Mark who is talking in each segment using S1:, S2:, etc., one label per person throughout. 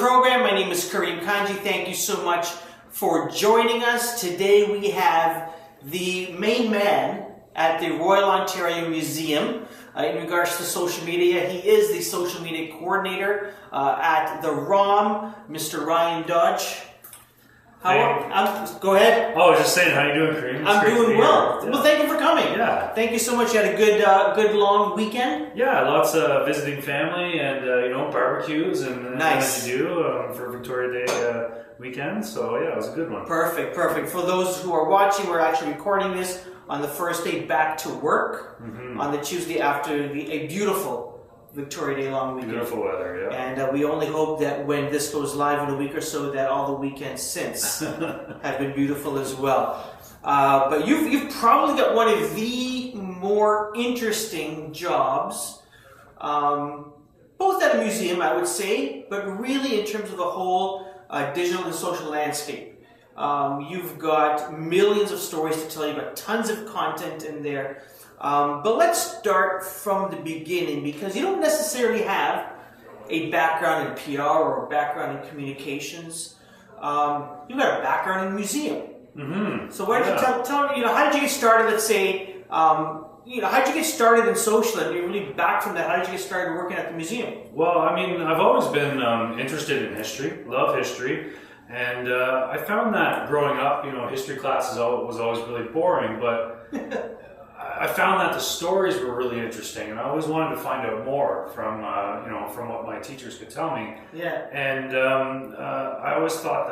S1: program. My name is Karim. Thank you so much for joining us. Today we have the main man at the Royal Ontario Museum in regards to social media. He is the social media coordinator at the ROM, Mr. Ryan Dodge. Go ahead.
S2: Oh, I was just saying, how you doing, Karim?
S1: I'm doing well.
S2: Yeah.
S1: Well, thank you for coming.
S2: Yeah.
S1: Thank you so much. You had a good long weekend.
S2: Yeah, lots of visiting family and barbecues and
S1: nice.
S2: as you do for Victoria Day weekend. So yeah, it was a good one.
S1: Perfect. For those who are watching, we're actually recording this on the first day back to work on the Tuesday after a beautiful Victoria Day long weekend.
S2: Beautiful weather, yeah.
S1: And we only hope that when this goes live in a week or so, that all the weekends since have been beautiful as well. But you've probably got one of the more interesting jobs, both at a museum, I would say, but really in terms of the whole digital and social landscape. You've got millions of stories to tell. You've got tons of content in there. But let's start from the beginning, because you don't necessarily have a background in PR or a background in communications. You've got a background in museum. So why don't you tell me, how did you get started, let's say, how did you get started in social, and you're really back from that, how did you get started working at the museum?
S2: Well, I mean, I've always been interested in history, love history, and I found that growing up, history class was always really boring, but I found that the stories were really interesting, and I always wanted to find out more from what my teachers could tell me.
S1: Yeah.
S2: And I always thought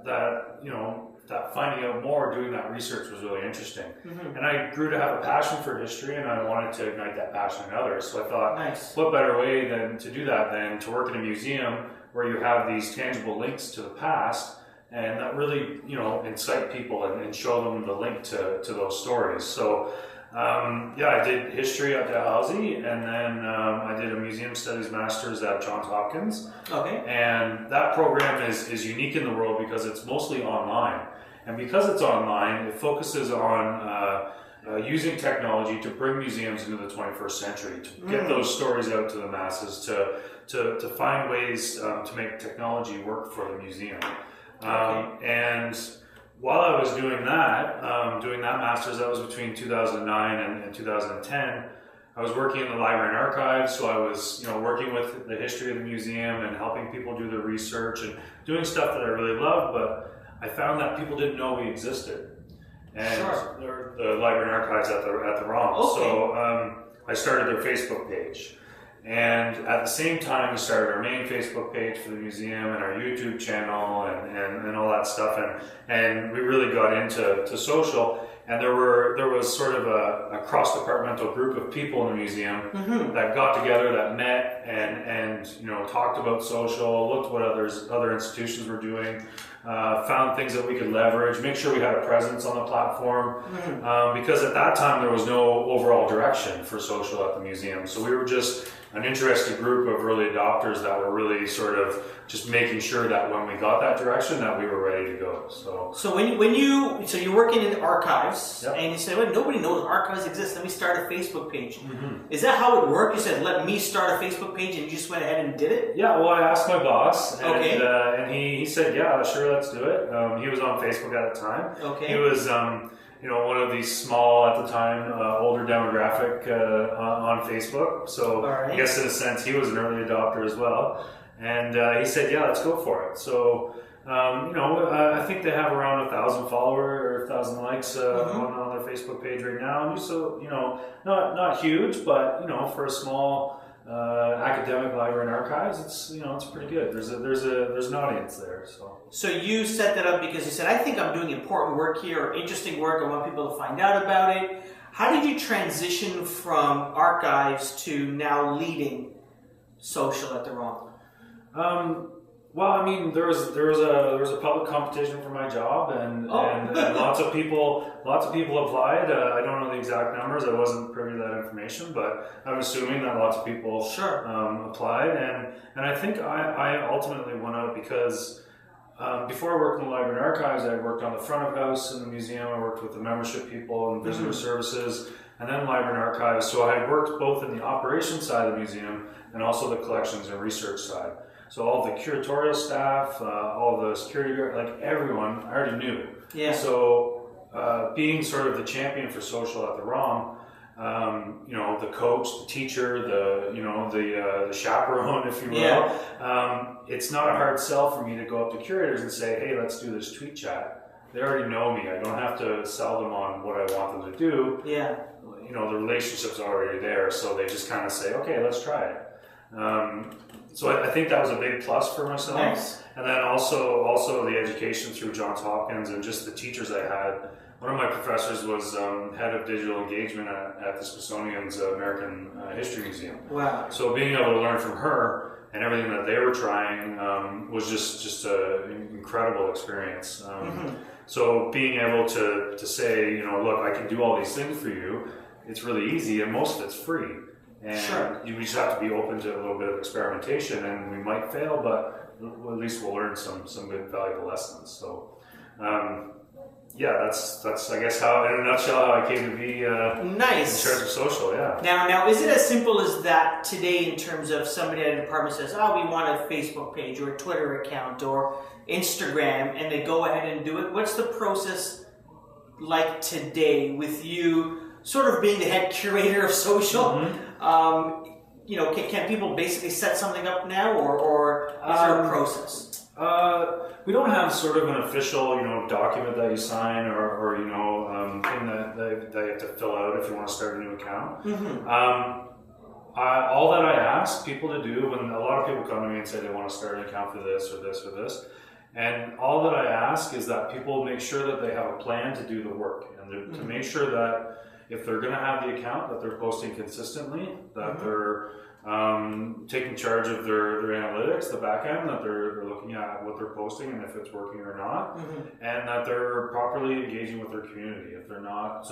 S2: that finding out more, doing that research was really interesting. And I grew to have a passion for history, and I wanted to ignite that passion in others. So I thought,
S1: nice.
S2: What better way than to do that than to work in a museum where you have these tangible links to the past, and that really incite people and show them the link to those stories. So. I did history at Dalhousie, and then I did a museum studies master's at Johns Hopkins.
S1: Okay.
S2: And that program is unique in the world because it's mostly online. And because it's online, it focuses on using technology to bring museums into the 21st century, to get those stories out to the masses, to find ways to make technology work for the museum. And while I was doing that master's, that was between 2009 and 2010, I was working in the library and archives, so I was working with the history of the museum and helping people do the research and doing stuff that I really loved, but I found that people didn't know we existed. And the library and archives at the ROM.
S1: Okay.
S2: So I started their Facebook page. And at the same time, we started our main Facebook page for the museum and our YouTube channel and all that stuff. And we really got into social. And there was sort of a cross-departmental group of people in the museum that got together, that met and talked about social, looked at what other institutions were doing, found things that we could leverage, make sure we had a presence on the platform, because at that time there was no overall direction for social at the museum. So we were just an interesting group of early adopters that were really sort of just making sure that when we got that direction that we were ready to go. So
S1: you're working in the archives,
S2: yep.
S1: And you said, well, nobody knows archives exist, let me start a Facebook page. Is that how it worked? You said, let me start a Facebook page, and you just went ahead and did it?
S2: Yeah, well, I asked my boss, and,
S1: okay.
S2: And he said, yeah, sure, let's do it. He was on Facebook at the time.
S1: Okay.
S2: He was one of these small, at the time, older demographic on Facebook. So I guess in a sense, he was an early adopter as well. And he said, yeah, let's go for it. So, I think they have around 1,000 followers or 1,000 likes on their Facebook page right now. And so, not huge, but, for a small academic library and archives, it's pretty good. There's an audience there.
S1: So you set that up because you said, I think I'm doing important work here or interesting work. I want people to find out about it. How did you transition from archives to now leading social at the ROM?
S2: Well, I mean, there was a public competition for my job, and lots of people applied. I don't know the exact numbers. I wasn't privy to that information, but I'm assuming that lots of people applied, and I think I ultimately won out because before I worked in the library and archives, I worked on the front of house in the museum. I worked with the membership people and visitor services, and then library and archives. So I had worked both in the operations side of the museum and also the collections and research side. So all the curatorial staff, all the security guard, like everyone, I already knew.
S1: Yeah.
S2: So being sort of the champion for social at the ROM, you know, the coach, the teacher, the chaperone, if you will. It's not a hard sell for me to go up to curators and say, hey, let's do this tweet chat. They already know me. I don't have to sell them on what I want them to do.
S1: Yeah.
S2: You know, the relationship's already there, so they just kind of say, okay, let's try it. So I think that was a big plus for myself.
S1: Nice.
S2: And then also the education through Johns Hopkins and just the teachers I had. One of my professors was head of digital engagement at the Smithsonian's American History Museum.
S1: Wow.
S2: So being able to learn from her and everything that they were trying was just an incredible experience. So being able to say, you know, look, I can do all these things for you, it's really easy, and most of it's free. And you just have to be open to a little bit of experimentation, and we might fail, but at least we'll learn some good, valuable lessons. So, yeah, that's I guess how, in a nutshell, how I came to be
S1: nice.
S2: in charge of social. Yeah.
S1: Now, is it as simple as that today in terms of somebody at a department says, oh, we want a Facebook page or a Twitter account or Instagram, and they go ahead and do it? What's the process like today with you sort of being the head curator of social? You know, can people basically set something up now, or is there a process?
S2: We don't have sort of an official, you know, document that you sign or you know, thing that you have to fill out if you want to start a new account. All that I ask people to do, when a lot of people come to me and say they want to start an account for this or this or this, and all that I ask is that people make sure that they have a plan to do the work, and to make sure that if they're going to have the account, that they're posting consistently, that they're taking charge of their analytics, the back end, that they're looking at what they're posting and if it's working or not, and that they're properly engaging with their community. If they're not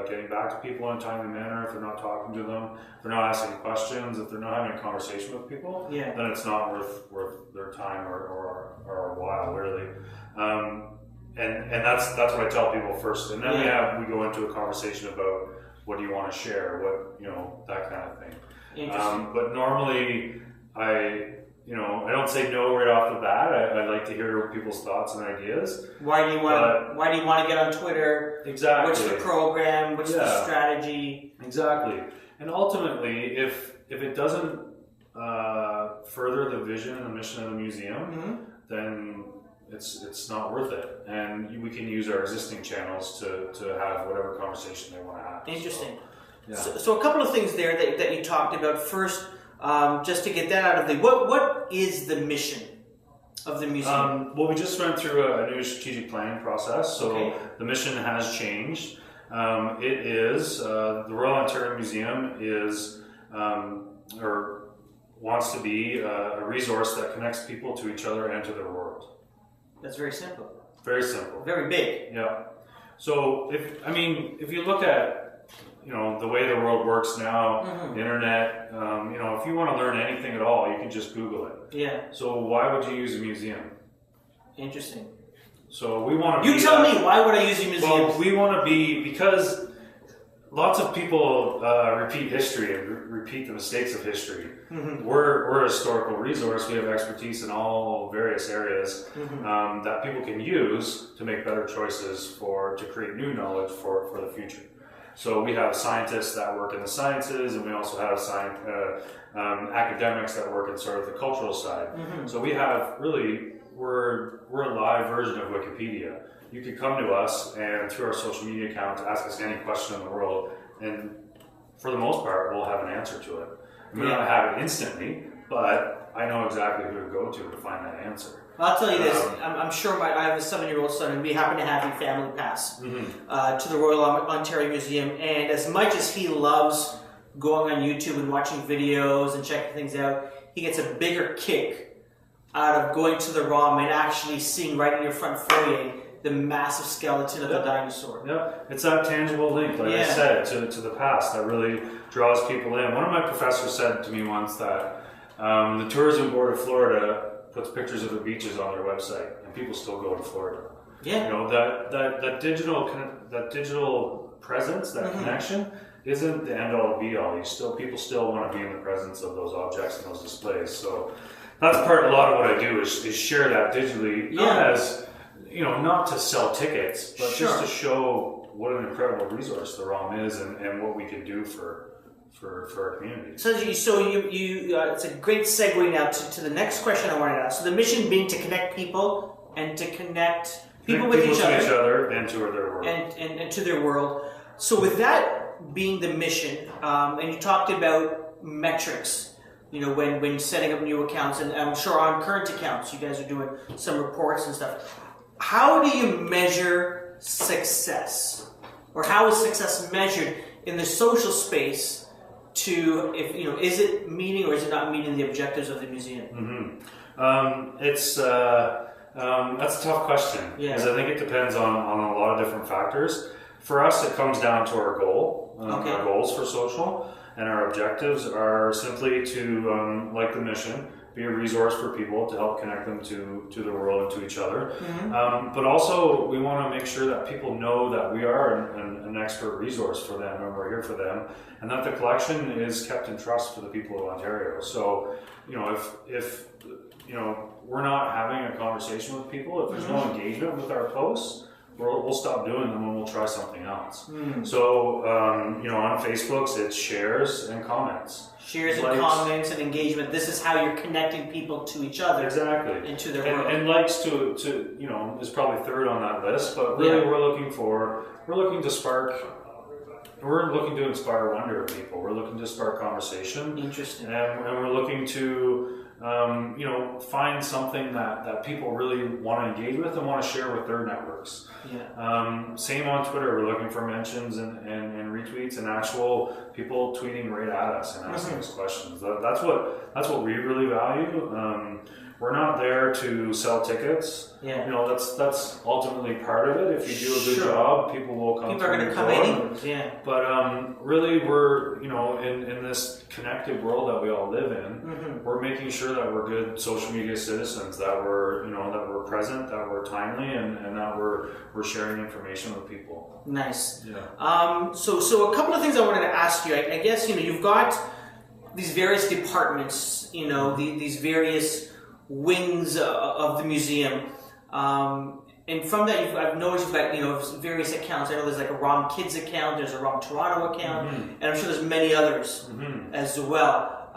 S2: getting back to people in a timely manner, if they're not talking to them, if they're not asking questions, if they're not having a conversation with people, then it's not worth their time or a while, really. And that's what I tell people first, and then we go into a conversation about what do you want to share, what, you know, that kind of thing. But normally I don't say no right off the bat. I like to hear people's thoughts and ideas.
S1: Why do you want to get on Twitter?
S2: Exactly.
S1: What's the program? What's the strategy?
S2: Exactly. And ultimately, if it doesn't further the vision and the mission of the museum, then it's not worth it. And we can use our existing channels to have whatever conversation they want to have.
S1: Interesting.
S2: So,
S1: So a couple of things there that you talked about. First, just to get that out of the way, what is the mission of the museum?
S2: Well, we just went through a new strategic planning process, so the mission has changed. It is, the Royal Ontario Museum is, or wants to be a resource that connects people to each other and to their world.
S1: That's very simple.
S2: Very simple.
S1: Very big.
S2: Yeah. So if you look at, you know, the way the world works now, the internet, you know, if you want to learn anything at all, you can just Google it.
S1: Yeah.
S2: So why would you use a museum?
S1: Interesting.
S2: So we want to
S1: You tell me, why would I use a museum?
S2: Well, we want to be, because lots of people repeat history and repeat the mistakes of history. We're a historical resource. We have expertise in all various areas that people can use to make better choices to create new knowledge for the future. So we have scientists that work in the sciences, and we also have academics that work in sort of the cultural side. So we have we're a live version of Wikipedia. You could come to us and through our social media account ask us any question in the world, and for the most part, we'll have an answer to it. We may not have it instantly, but I know exactly who to go to find that answer.
S1: I'll tell you this, I'm sure I have a 7-year-old son, and we happen to have a family pass to the Royal Ontario Museum, and as much as he loves going on YouTube and watching videos and checking things out, he gets a bigger kick out of going to the ROM and actually seeing right in your front foyer the massive skeleton of the dinosaur.
S2: Yeah, it's that tangible link, like I said, to the past that really draws people in. One of my professors said to me once that the Tourism Board of Florida puts pictures of the beaches on their website, and people still go to Florida.
S1: Yeah,
S2: you know, that digital presence, that connection, isn't the end all be all. People still want to be in the presence of those objects and those displays. So that's part. A lot of what I do is share that digitally, not as not to sell tickets, but just to show what an incredible resource the ROM is and what we can do for our community.
S1: So it's a great segue now to the next question I wanted to ask. So the mission being to connect people and to connect people with each other
S2: and to their world.
S1: And to their world. So with that being the mission, and you talked about metrics, when setting up new accounts, and I'm sure on current accounts, you guys are doing some reports and stuff. How do you measure success? Or how is success measured in the social space to, is it meeting or is it not meeting the objectives of the museum?
S2: Mm-hmm. That's a tough question, because I think it depends on a lot of different factors. For us, it comes down to our goal, our goals for social, and our objectives are simply to, like the mission, be a resource for people to help connect them to the world and to each other. Mm-hmm. But also, we want to make sure that people know that we are an expert resource for them and we're here for them, and that the collection is kept in trust for the people of Ontario. So, if we're not having a conversation with people, if there's no engagement with our posts, we'll stop doing them and we'll try something else. So, on Facebook's, it's shares and comments.
S1: Shares and comments and engagement. This is how you're connecting people to each other.
S2: Exactly.
S1: And to their world.
S2: And likes to is probably third on that list, but really we're looking to inspire wonder in people. We're looking to spark conversation.
S1: Interesting.
S2: And we're looking to find something that people really want to engage with and want to share with their networks. Same on Twitter. We're looking for mentions and retweets and actual people tweeting right at us and asking us questions. That's what we really value. We're not there to sell tickets. That's ultimately part of it. If you do a good job, people will come.
S1: People are going to come in.
S2: But really, we're in this connected world that we all live in. We're making sure that we're good social media citizens, that we're that we're present, that we're timely, and that we're sharing information with people.
S1: Nice. So a couple of things I wanted to ask you. I guess you've got these various departments. These various wings of the museum, and from that I've noticed you've got various accounts. I know there's like a ROM Kids account, there's a ROM Toronto account, and I'm sure there's many others as well.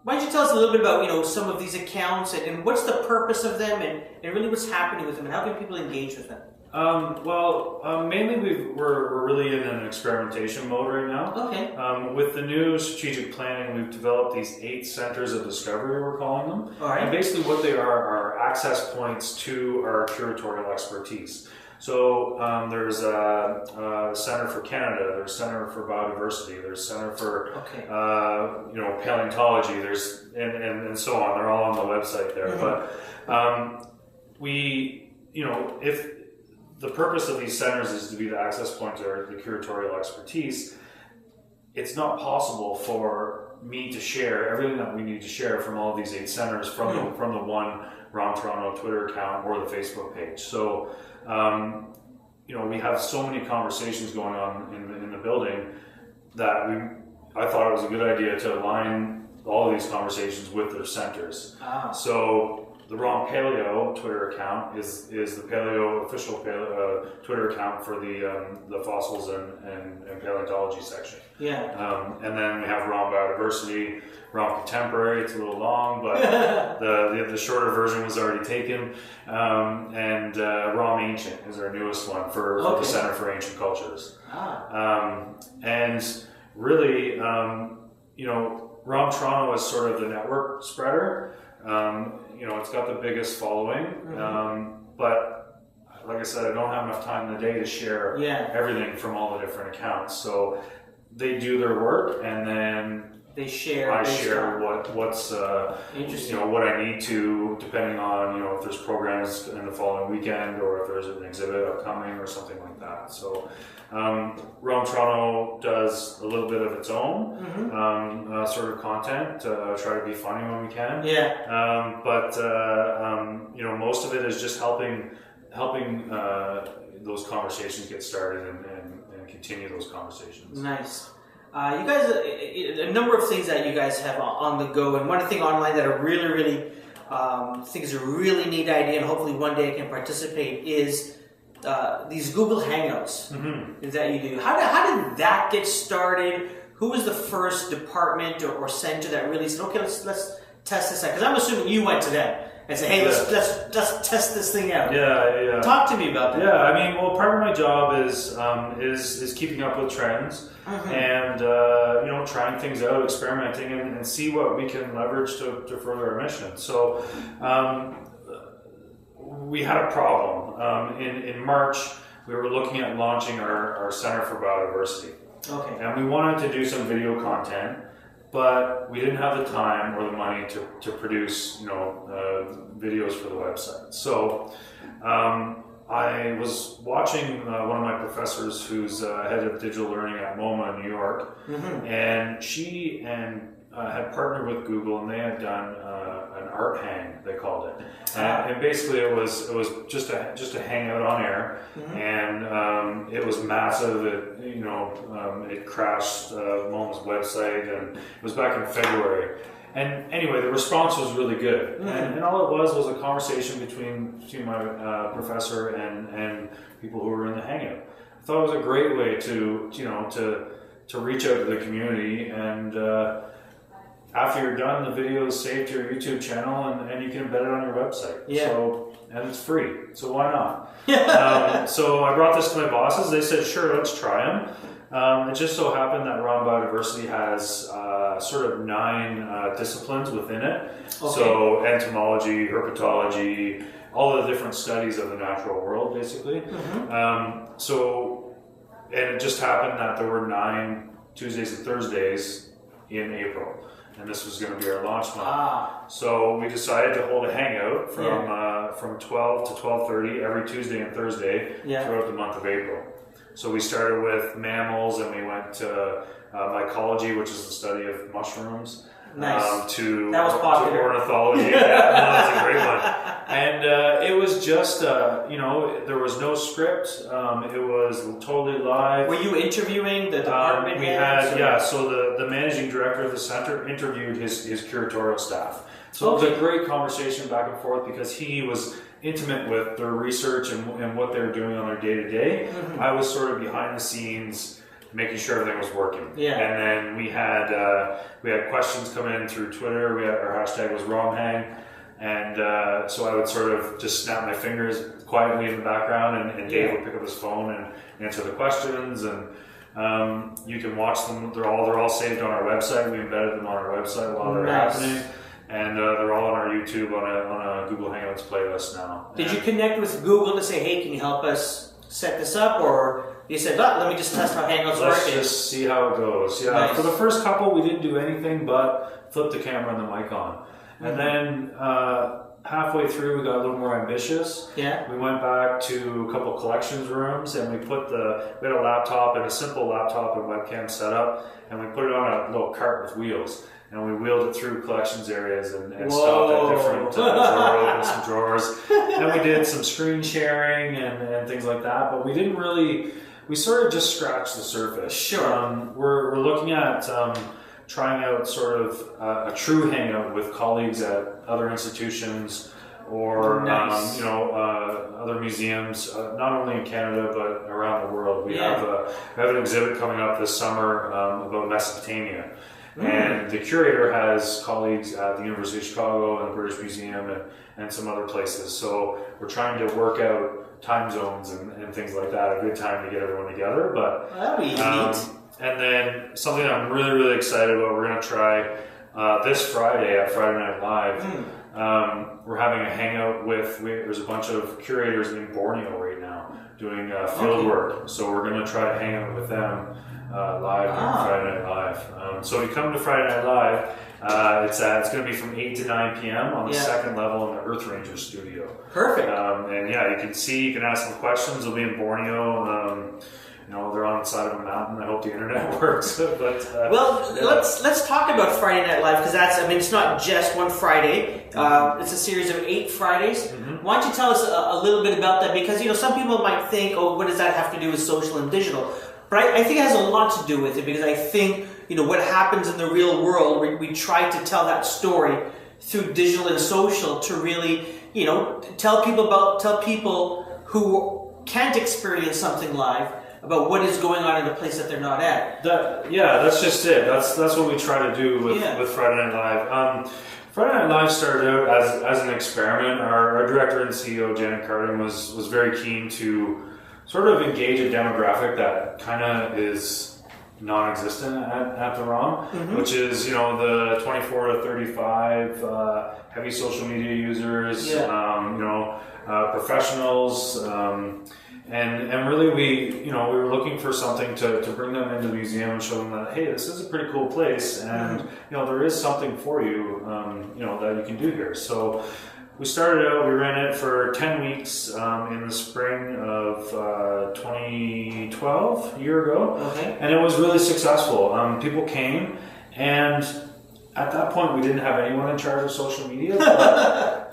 S1: Why don't you tell us a little bit about some of these accounts and what's the purpose of them and really what's happening with them and how can people engage with them?
S2: Mainly we're really in an experimentation mode right now.
S1: Okay.
S2: With the new strategic planning, we've developed these 8 centers of discovery, we're calling them.
S1: All right.
S2: And basically what they are access points to our curatorial expertise. So there's a Center for Canada, there's Center for Biodiversity, there's Center for Paleontology, there's and so on. They're all on the website there. But if the purpose of these centers is to be the access point to the curatorial expertise, it's not possible for me to share everything that we need to share from all of these 8 centers from the one ROM Toronto Twitter account or the Facebook page. So, we have so many conversations going on in the building that I thought it was a good idea to align all of these conversations with their centers. So the ROM Paleo Twitter account is the Paleo official Twitter account for the fossils and paleontology section. And then we have ROM Biodiversity, ROM Contemporary. It's a little long, but the shorter version was already taken. And ROM Ancient is our newest one for the Center for Ancient Cultures. And really, ROM Toronto is sort of the network spreader. It's got the biggest following, but like I said, I don't have enough time in the day to share everything from all the different accounts. So they do their work, and then
S1: I share
S2: what's what I need to, depending on if there's programs in the following weekend or if there's an exhibit upcoming or something like that. So ROM Toronto does a little bit of its own sort of content to try to be funny when we can. But most of it is just helping those conversations get started and continue those conversations.
S1: Nice. You guys, a number of things that you guys have on the go, and one thing online that I really think is a really neat idea, and hopefully one day I can participate, is these Google Hangouts that you do. How did that get started? Who was the first department or center that really said, okay, let's test this out? Because I'm assuming you went to them and said, hey, let's test this thing out.
S2: Yeah.
S1: Talk to me about that.
S2: Yeah, I mean, well, part of my job is keeping up with trends and trying things out, experimenting, and see what we can leverage to further our mission. So we had a problem. In March, we were looking at launching our Center for Biodiversity.
S1: Okay.
S2: And we wanted to do some video content, but we didn't have the time or the money to produce, videos for the website. So I was watching one of my professors who's head of digital learning at MoMA in New York, and she had partnered with Google, and they had done an art hang, they called it, and basically it was just a hangout on air, and it was massive. It crashed MoMA's website, and it was back in February. And anyway, the response was really good, and all it was a conversation between my professor and people who were in the hangout. I thought it was a great way to reach out to the community, and after you're done, the video is saved to your YouTube channel, and you can embed it on your website.
S1: Yeah.
S2: So, and it's free, so why not? So I brought this to my bosses. They said, sure, let's try them. It just so happened that ROM Biodiversity has sort of 9 disciplines within it. Okay. So entomology, herpetology, all the different studies of the natural world, basically. And it just happened that there were 9 Tuesdays and Thursdays in April. And this was going to be our launch month. So we decided to hold a hangout from 12 to 12:30 every Tuesday and Thursday throughout the month of April. So we started with mammals, and we went to mycology, which is the study of mushrooms.
S1: Nice.
S2: To
S1: that
S2: ornithology. That was a great one. And it was just, there was no script. It was totally live.
S1: Were you interviewing the department heads?
S2: So the managing director of the center interviewed his curatorial staff. So it was a great conversation back and forth, because he was intimate with their research and what they were doing on their day-to-day. I was sort of behind the scenes, making sure everything was working.
S1: Yeah.
S2: And then we had questions come in through Twitter. Our hashtag was ROMHang. And so I would sort of just snap my fingers quietly in the background, and Dave would pick up his phone and answer the questions. And you can watch them. They're all saved on our website. We embedded them on our website while they're happening. And they're all on our YouTube on a Google Hangouts playlist now.
S1: Did you connect with Google to say, hey, can you help us set this up? Or you said, let me just test how Hangouts work.
S2: Let's just see how it goes. Yeah. Nice. For the first couple, we didn't do anything but flip the camera and the mic on. And then halfway through, we got a little more ambitious. Yeah. We went back to a couple collections rooms, and we had a laptop, and a simple laptop and webcam setup, and we put it on a little cart with wheels. And we wheeled it through collections areas and stopped at different opened some drawers. And we did some screen sharing and things like that. But we didn't really, we sort of just scratched the surface.
S1: Sure.
S2: We're looking at trying out sort of a true hangout with colleagues at other institutions or other museums, not only in Canada but around the world. We have an exhibit coming up this summer about Mesopotamia. And the curator has colleagues at the University of Chicago and the British Museum and some other places. So we're trying to work out time zones and things like that. A good time to get everyone together. But
S1: that'd be neat.
S2: And then something I'm really, really excited about, we're going to try this Friday at Friday Night Live. We're having a hangout there's a bunch of curators in Borneo right now doing field work. So we're going to try to hang out with them live on Friday Night Live. So if you come to Friday Night Live, it's going to be from 8 to 9 p.m. on the second level in the Earth Ranger studio.
S1: Perfect.
S2: You can ask some questions. They'll be in Borneo. They're on the side of a mountain. I hope the internet works.
S1: Let's talk about Friday Night Live, because it's not just one Friday. It's a series of 8 Fridays. Why don't you tell us a little bit about that? Because some people might think, what does that have to do with social and digital? But I think it has a lot to do with it, because I think what happens in the real world, we try to tell that story through digital and social to really, you know, tell people who can't experience something live about what is going on in a place that they're not at.
S2: That's just it. That's what we try to do with Friday Night Live. Friday Night Live started out as an experiment. Our director and CEO, Janet Karim, was very keen to sort of engage a demographic that kind of is non-existent at the ROM, which is, you know, the 24 to 35 heavy social media users, you know, professionals, and really we were looking for something to bring them into the museum and show them that, hey, this is a pretty cool place, and you know, there is something for you, you know, that you can do here. So we started out, we ran it for 10 weeks in the spring of 2012, a year ago, and it was really successful. People came, and at that point we didn't have anyone in charge of social media,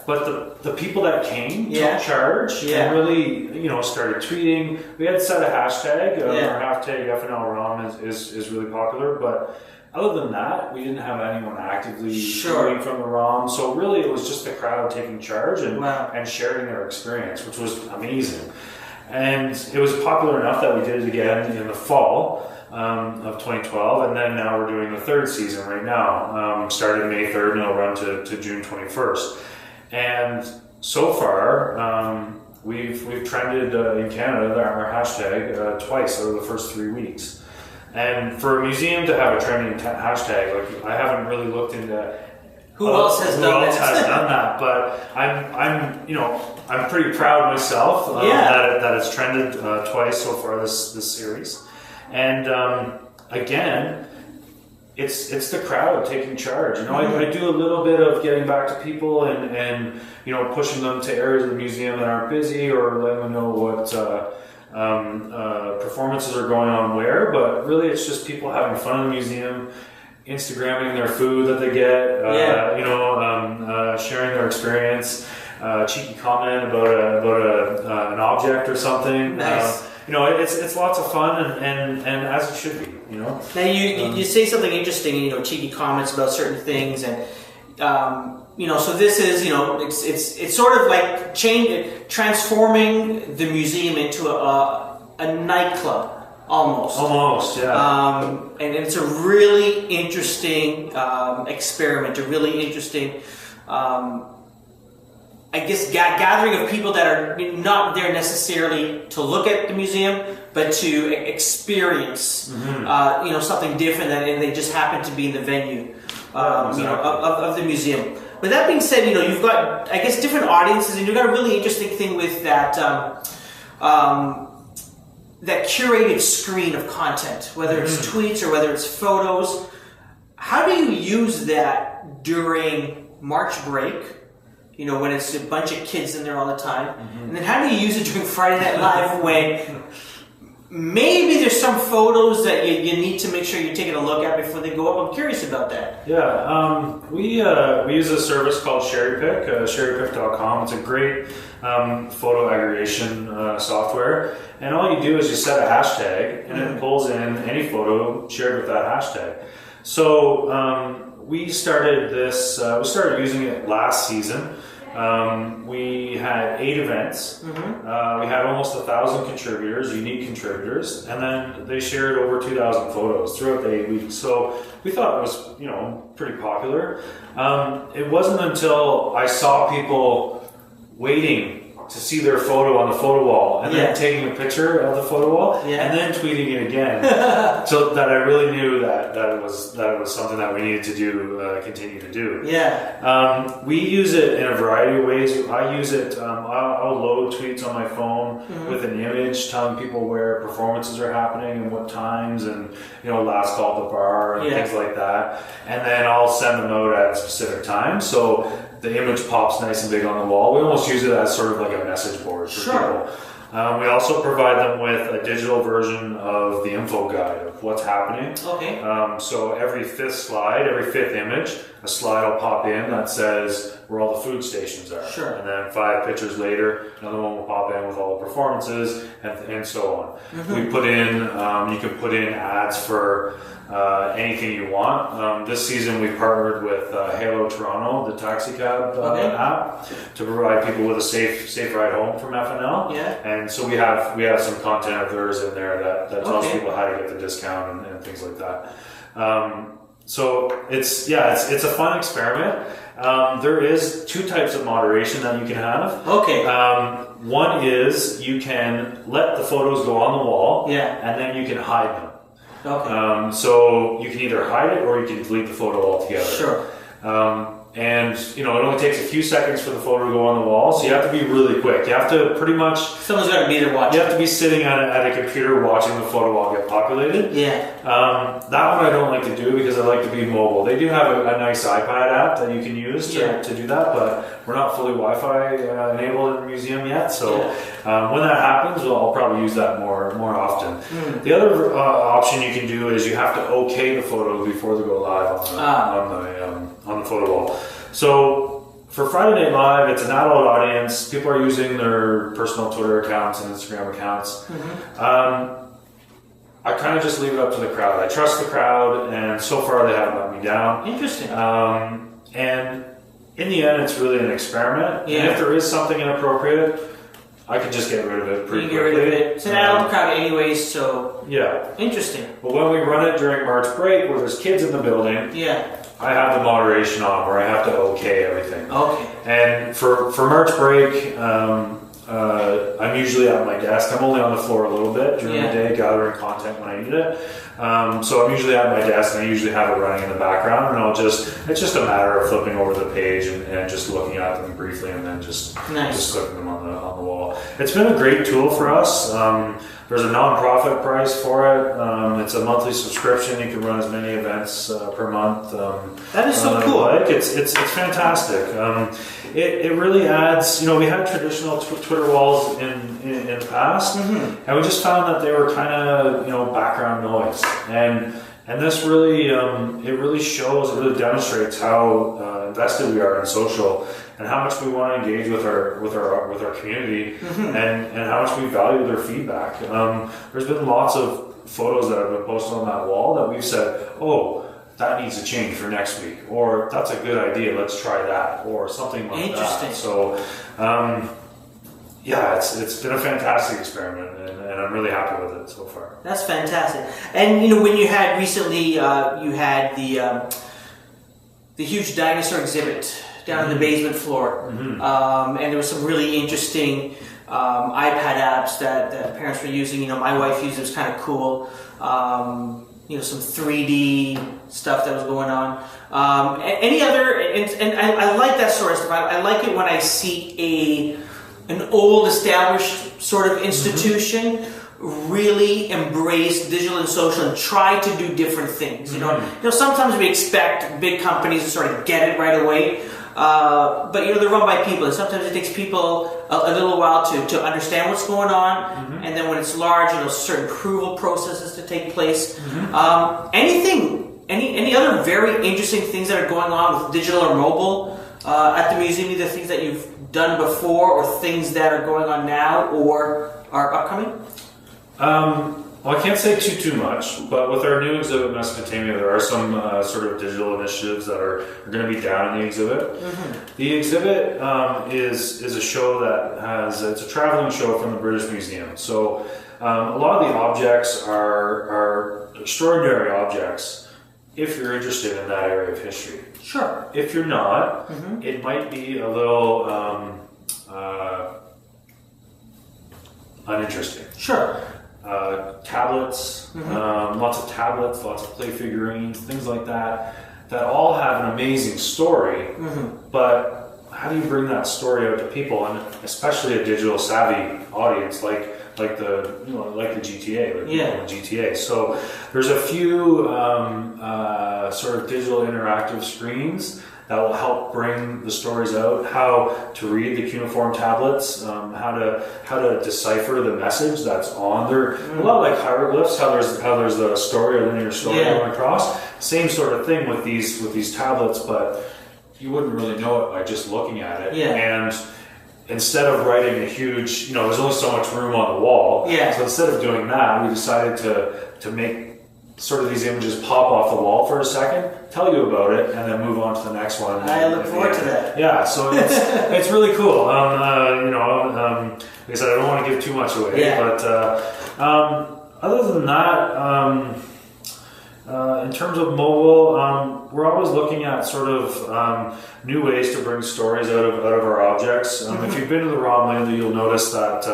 S2: but the people that came took charge and really, you know, started tweeting. We had set a hashtag. Our hashtag FNLROM is really popular, but other than that, we didn't have anyone actively tweeting from the ROM. So really, it was just the crowd taking charge and sharing their experience, which was amazing. And it was popular enough that we did it again in the fall of 2012, and then now we're doing the third season right now. Started May 3rd and it'll run to June 21st. And so far, we've trended in Canada our hashtag twice over the first 3 weeks. And for a museum to have a trending hashtag, like, I haven't really looked into
S1: who else has done
S2: that. But I'm pretty proud myself that it's trended twice so far this series. And again, it's the crowd taking charge. You know, I do a little bit of getting back to people and you know, pushing them to areas of the museum that aren't busy, or letting them know what performances are going on where. But really, it's just people having fun in the museum, Instagramming their food that they get, you know, sharing their experience, cheeky comment about an object or something.
S1: Nice.
S2: You know, it's lots of fun, and as it should be, you know.
S1: Now you say something interesting, you know, cheeky comments about certain things, and you know, so this is, you know, it's sort of like transforming the museum into a nightclub almost. And it's a really interesting experiment, a really interesting I guess gathering of people that are not there necessarily to look at the museum, but to experience, you know, something different, and they just happen to be in the venue, you know, of the museum. But that being said, you know, you've got, I guess, different audiences, and you've got a really interesting thing with that that curated screen of content, whether it's tweets or whether it's photos. How do you use that during March break? You know, when it's a bunch of kids in there all the time. And then how do you use it during Friday Night Live when maybe there's some photos that you need to make sure you're taking a look at before they go up? I'm curious about that.
S2: Yeah, we use a service called SherryPick, sherrypick.com. It's a great photo aggregation software. And all you do is you set a hashtag, and it pulls in any photo shared with that hashtag. So we started this, we started using it last season. We had 8 events. We had almost 1,000 contributors, unique contributors, and then they shared over 2,000 photos throughout the 8 weeks. So we thought it was, you know, pretty popular. It wasn't until I saw people waiting to see their photo on the photo wall, and then taking a picture of the photo wall, and then tweeting it again, so that I really knew that it was something that we needed to do, continue to do. We use it in a variety of ways. I use it. I'll load tweets on my phone with an image telling people where performances are happening and what times, and, you know, last call at the bar and things like that. And then I'll send them out at specific times. So the image pops nice and big on the wall. We almost use it as sort of like a message board for people. We also provide them with a digital version of the info guide of what's happening. So every 5th slide, every 5th image, a slide will pop in that says where all the food stations are.
S1: Sure.
S2: And then 5 pictures later, another one will pop in with all the performances and so on. We put in, you can put in ads for anything you want. This season we partnered with Halo Toronto, the taxi cab app, to provide people with a safe ride home from FNL.
S1: Yeah.
S2: And so we have some content of theirs in there that tells people how to get the discount and things like that. So it's a fun experiment. There is 2 types of moderation that you can have.
S1: Okay.
S2: One is you can let the photos go on the wall, and then you can hide them.
S1: Okay.
S2: So you can either hide it or you can delete the photo altogether.
S1: Sure.
S2: And it only takes a few seconds for the photo to go on the wall, so you have to be really quick. You have to pretty much...
S1: Someone's got to be there watching.
S2: You have to be sitting at a computer watching the photo all get populated.
S1: Yeah.
S2: That one I don't like to do because I like to be mobile. They do have a nice iPad app that you can use to do that, but we're not fully Wi-Fi enabled in the museum yet, so when that happens, I'll probably use that more often. The other option you can do is you have to okay the photos before they go live on the photo wall. So for Friday Night Live, it's an adult audience. People are using their personal Twitter accounts and Instagram accounts. I kind of just leave it up to the crowd. I trust the crowd, and so far they haven't let me down.
S1: Interesting.
S2: And in the end, it's really an experiment.
S1: Yeah.
S2: And if there is something inappropriate, I can just get rid of it pretty quickly.
S1: Get rid of it. It's an adult crowd anyways, so...
S2: Yeah.
S1: Interesting.
S2: But when we run it during March break, where there's kids in the building... I have the moderation on where I have to okay everything. Okay. And for March break, I'm usually at my desk. I'm only on the floor a little bit during the day, gathering content when I need it. So I'm usually at my desk, and I usually have it running in the background, and it's just a matter of flipping over the page and just looking at them briefly, and then just clicking them on the wall. It's been a great tool for us. There's a non-profit price for it. It's a monthly subscription. You can run as many events per month.
S1: That is so cool.
S2: It's fantastic. It really adds. We had traditional Twitter walls in the past, and we just found that they were kind of background noise. And this really shows, it really demonstrates how invested we are in social, and how much we want to engage with our community, and how much we value their feedback. There's been lots of photos that have been posted on that wall that we've said, oh, that needs to change for next week, or that's a good idea, let's try that, or something like that. So it's been a fantastic experiment, and I'm really happy with it so far.
S1: That's fantastic. And when you had recently, you had the huge dinosaur exhibit down in the basement floor, and there was some really interesting iPad apps that parents were using. My wife used it. It was kind of cool. Some 3D stuff that was going on. Any other? And I like that sort of stuff. I like it when I see an old established sort of institution really embrace digital and social and try to do different things. Sometimes we expect big companies to sort of get it right away, but they're run by people, and sometimes it takes people a little while to understand what's going on, and then when it's large, certain approval processes to take place. Any other very interesting things that are going on with digital or mobile at the museum, either things that you've done before or things that are going on now or are upcoming?
S2: Well, I can't say too much, but with our new exhibit, Mesopotamia, there are some sort of digital initiatives that are going to be down in the exhibit. The exhibit is a show that it's a traveling show from the British Museum. So a lot of the objects are extraordinary objects if you're interested in that area of history.
S1: Sure. If
S2: you're not, it might be a little uninteresting.
S1: Sure.
S2: Tablets, lots of tablets, lots of play figurines, things like that all have an amazing story, but how do you bring that story out to people, and especially a digital savvy audience like the GTA, people in GTA. So there's a few sort of digital interactive screens that will help bring the stories out, how to read the cuneiform tablets, how to decipher the message that's on there. A lot like hieroglyphs, how there's a story, a linear story going across. Same sort of thing with these tablets, but you wouldn't really know it by just looking at it.
S1: Yeah.
S2: And instead of writing a huge, there's only so much room on the wall.
S1: Yeah.
S2: So instead of doing that, we decided to make sort of these images pop off the wall for a second, tell you about it, and then move on to the next one.
S1: I look forward to that.
S2: Yeah, so it's really cool. Like I said, I don't want to give too much away, but other than that, in terms of mobile, we're always looking at sort of new ways to bring stories out of our objects. If you've been to the ROM lately, you'll notice that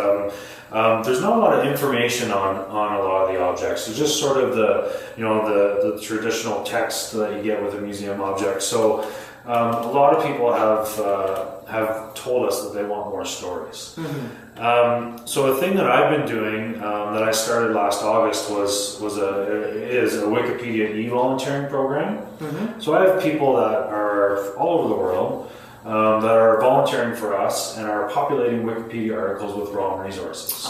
S2: there's not a lot of information on a lot of the objects. It's just sort of the traditional text that you get with a museum object. So a lot of people have told us that they want more stories. So a thing that I've been doing that I started last August is a Wikipedia e-volunteering program. So I have people that are all over the world that are volunteering for us and are populating Wikipedia articles with ROM resources.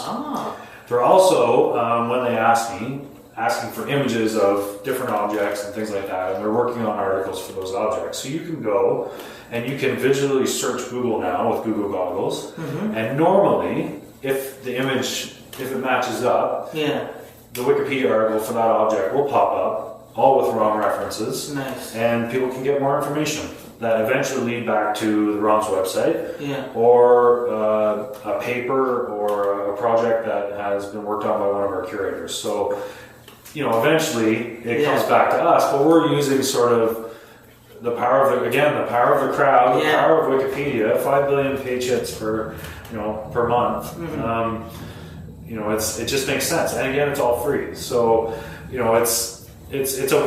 S2: They're also, when they ask me, asking for images of different objects and things like that, and they're working on articles for those objects. So you can go and you can visually search Google now with Google Goggles, and normally, if it matches up, the Wikipedia article for that object will pop up, all with ROM references, and people can get more information that eventually lead back to the ROM's website, or a paper or a project that has been worked on by one of our curators. So, eventually it comes back to us, but we're using sort of the power of the crowd, the power of Wikipedia, 5 billion page hits per month. It just makes sense, and again, it's all free. So, it's a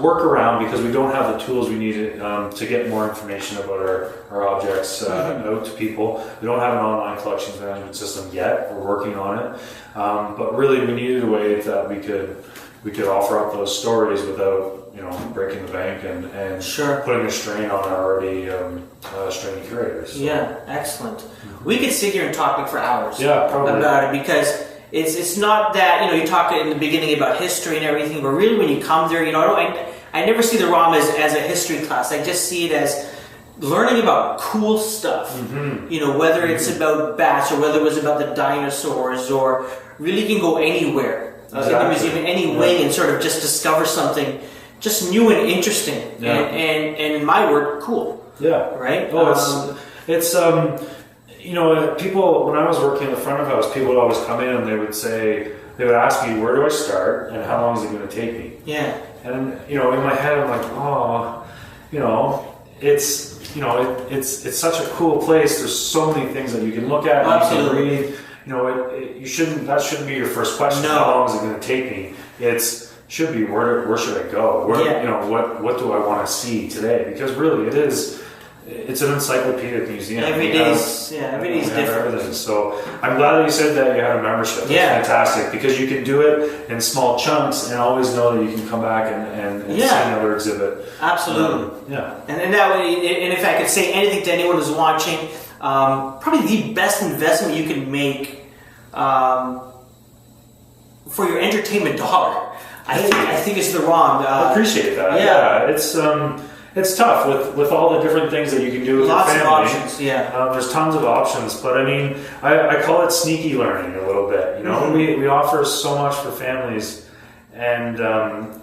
S2: workaround because we don't have the tools we need to get more information about our objects out to people. We don't have an online collections management system yet. We're working on it, but really we needed a way that we could offer up those stories without breaking the bank and putting a strain on our already strained curators. So.
S1: Yeah, excellent. We could sit here and talk for hours
S2: probably.
S1: about it because. It's not that, you talk in the beginning about history and everything, but really when you come there, I never see the ROM as a history class. I just see it as learning about cool stuff. Whether it's about bats or whether it was about the dinosaurs, or really can go anywhere in the museum in any way and sort of just discover something just new and interesting. And in my word, cool.
S2: Yeah.
S1: Right?
S2: It's people, when I was working in the front of house, people would always come in and they would ask me, where do I start and how long is it going to take me?
S1: Yeah.
S2: And, in my head, I'm like, it's such a cool place. There's so many things that you can look at,
S1: Absolutely.
S2: you can read. That shouldn't be your first question.
S1: No.
S2: How long is it going to take me? Should be, where should I go? What do I want to see today? Because really it's an encyclopedic museum.
S1: Every day's different.
S2: Everything. So I'm glad that you said that you had a membership. That's fantastic, because you can do it in small chunks and always know that you can come back and see another exhibit.
S1: Absolutely. And that way, and if I could say anything to anyone who's watching, probably the best investment you can make for your entertainment dollar, I think it's the ROM.
S2: I appreciate that. It's tough with all the different things that you can do with
S1: Lots
S2: your family.
S1: of options,
S2: there's tons of options, but I call it sneaky learning a little bit. We offer so much for families, and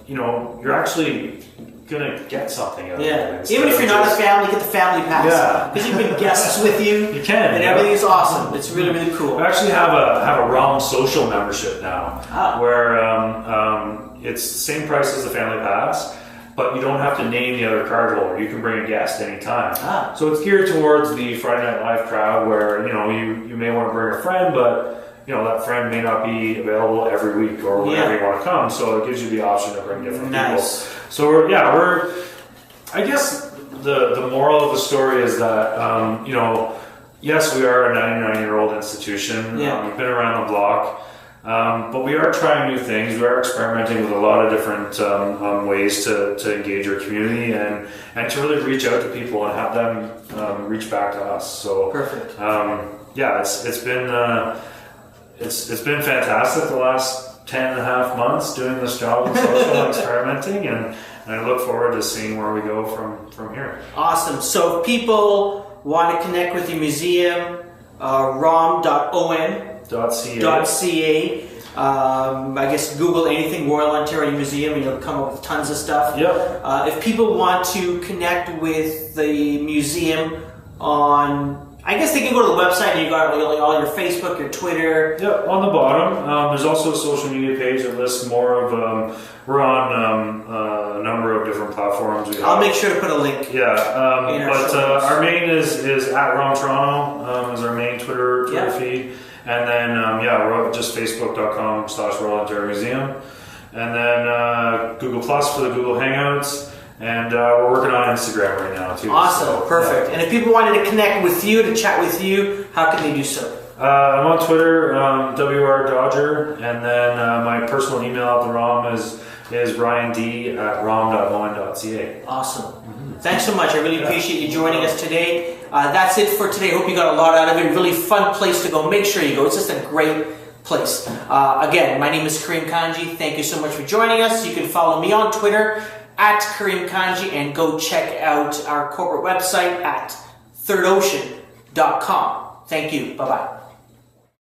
S2: you're actually gonna get something out of it.
S1: Even if you're not a family, get the family pass. Because you bring guests with you.
S2: You can,
S1: and everything's awesome. It's really, really cool.
S2: We actually have a ROM Social membership now, where it's the same price as the family pass. But you don't have to name the other card holder. You can bring a guest anytime. So it's geared towards the Friday Night Live crowd, where you may want to bring a friend, but that friend may not be available every week or whenever you want to come. So it gives you the option to bring different people. So I guess the moral of the story is that yes, we are a 99-year-old institution. We've been around the block. But we are trying new things. We are experimenting with a lot of different ways to engage our community and to really reach out to people and have them reach back to us. So
S1: perfect.
S2: It's been fantastic the last 10.5 months doing this job in social and experimenting, and I look forward to seeing where we go from here.
S1: Awesome. So if people want to connect with your museum, rom.on.ca. I guess Google anything Royal Ontario Museum and you'll come up with tons of stuff.
S2: Yep.
S1: If people want to connect with the museum I guess they can go to the website and you got all your Facebook, your Twitter.
S2: Yep, on the bottom. There's also a social media page that lists more of, we're on a number of different platforms.
S1: I'll make sure to put a link.
S2: Yeah, but our main is at ROM Toronto, is our main Twitter feed. And then, just facebook.com/Royal Ontario Museum. And then Google Plus for the Google Hangouts. And we're working on Instagram right now, too.
S1: Awesome,
S2: so,
S1: perfect. And if people wanted to connect with you, to chat with you, how can they do so?
S2: I'm on Twitter, WR Dodger. And then my personal email at the ROM is ryand@rom.on.ca.
S1: Awesome. Thanks so much. I really appreciate you joining us today. That's it for today. Hope you got a lot out of it. Really fun place to go. Make sure you go. It's just a great place. Again, my name is Karim Kanji. Thank you so much for joining us. You can follow me on Twitter @Karim Kanji and go check out our corporate website at thirdocean.com. Thank you. Bye-bye.